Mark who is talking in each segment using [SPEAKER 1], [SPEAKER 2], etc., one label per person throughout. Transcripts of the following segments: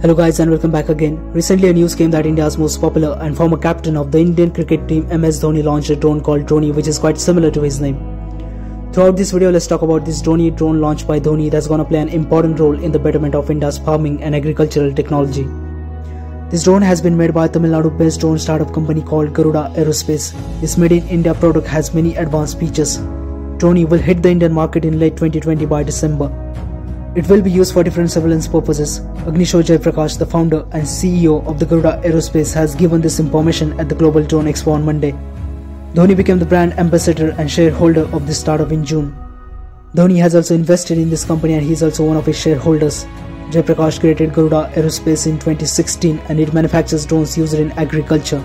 [SPEAKER 1] Hello guys and welcome back again. Recently a news came that India's most popular and former captain of the Indian cricket team MS Dhoni launched a drone called Droni, which is quite similar to his name. Throughout this video let's talk about this Droni drone launched by Dhoni that's gonna play an important role in the betterment of India's farming and agricultural technology. This drone has been made by a Tamil Nadu based drone startup company called Garuda Aerospace. This made in India product has many advanced features. Droni will hit the Indian market in late 2020 by December. It will be used for different surveillance purposes. Agnisho Prakash, the founder and CEO of the Garuda Aerospace, has given this information at the Global Drone Expo on Monday. Dhoni became the brand ambassador and shareholder of this startup in June. Dhoni has also invested in this company and he is also one of its shareholders. Prakash created Garuda Aerospace in 2016 and it manufactures drones used in agriculture.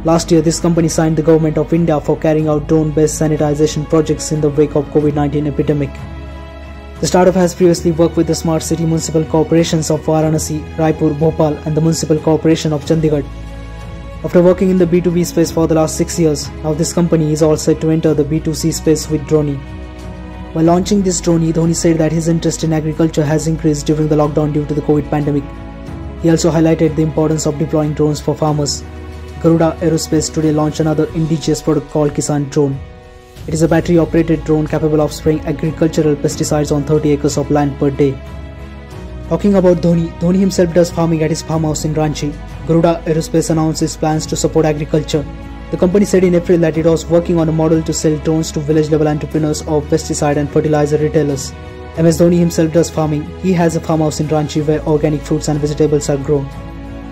[SPEAKER 1] Last year, this company signed the government of India for carrying out drone-based sanitization projects in the wake of COVID-19 epidemic. The startup has previously worked with the smart city municipal corporations of Varanasi, Raipur, Bhopal and the municipal corporation of Chandigarh. After working in the B2B space for the last 6 years, now this company is all set to enter the B2C space with Droni. While launching this Droni, Dhoni said that his interest in agriculture has increased during the lockdown due to the COVID pandemic. He also highlighted the importance of deploying drones for farmers. Garuda Aerospace today launched another indigenous product called Kisan Drone. It is a battery-operated drone capable of spraying agricultural pesticides on 30 acres of land per day. Talking about Dhoni himself does farming at his farmhouse in Ranchi. Garuda Aerospace announced its plans to support agriculture. The company said in April that it was working on a model to sell drones to village-level entrepreneurs or pesticide and fertilizer retailers. MS Dhoni himself does farming. He has a farmhouse in Ranchi where organic fruits and vegetables are grown.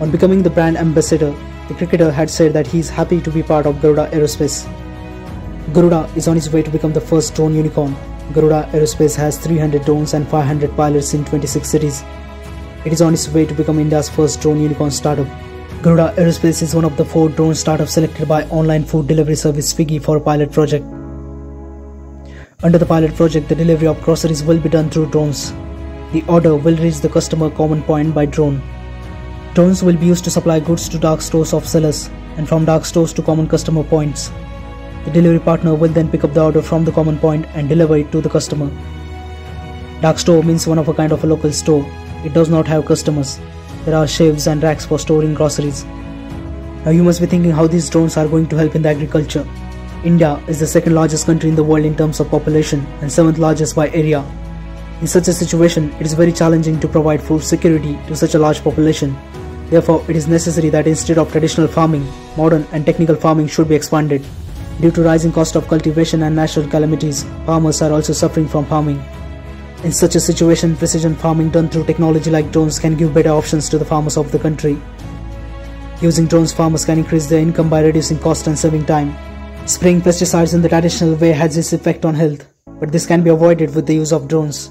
[SPEAKER 1] On becoming the brand ambassador, the cricketer had said that he is happy to be part of Garuda Aerospace. Garuda is on its way to become the first drone unicorn. Garuda Aerospace has 300 drones and 500 pilots in 26 cities. It is on its way to become India's first drone unicorn startup. Garuda Aerospace is one of the 4 drone startups selected by online food delivery service Swiggy for a pilot project. Under the pilot project, the delivery of groceries will be done through drones. The order will reach the customer common point by drone. Drones will be used to supply goods to dark stores of sellers and from dark stores to common customer points. The delivery partner will then pick up the order from the common point and deliver it to the customer. Dark store means one of a kind of a local store. It does not have customers. There are shelves and racks for storing groceries. Now you must be thinking how these drones are going to help in the agriculture. India is the second largest country in the world in terms of population and 7th largest by area. In such a situation, it is very challenging to provide food security to such a large population. Therefore, it is necessary that instead of traditional farming, modern and technical farming should be expanded. Due to rising cost of cultivation and natural calamities, farmers are also suffering from farming. In such a situation, precision farming done through technology like drones can give better options to the farmers of the country. Using drones, farmers can increase their income by reducing cost and saving time. Spraying pesticides in the traditional way has its effect on health, but this can be avoided with the use of drones.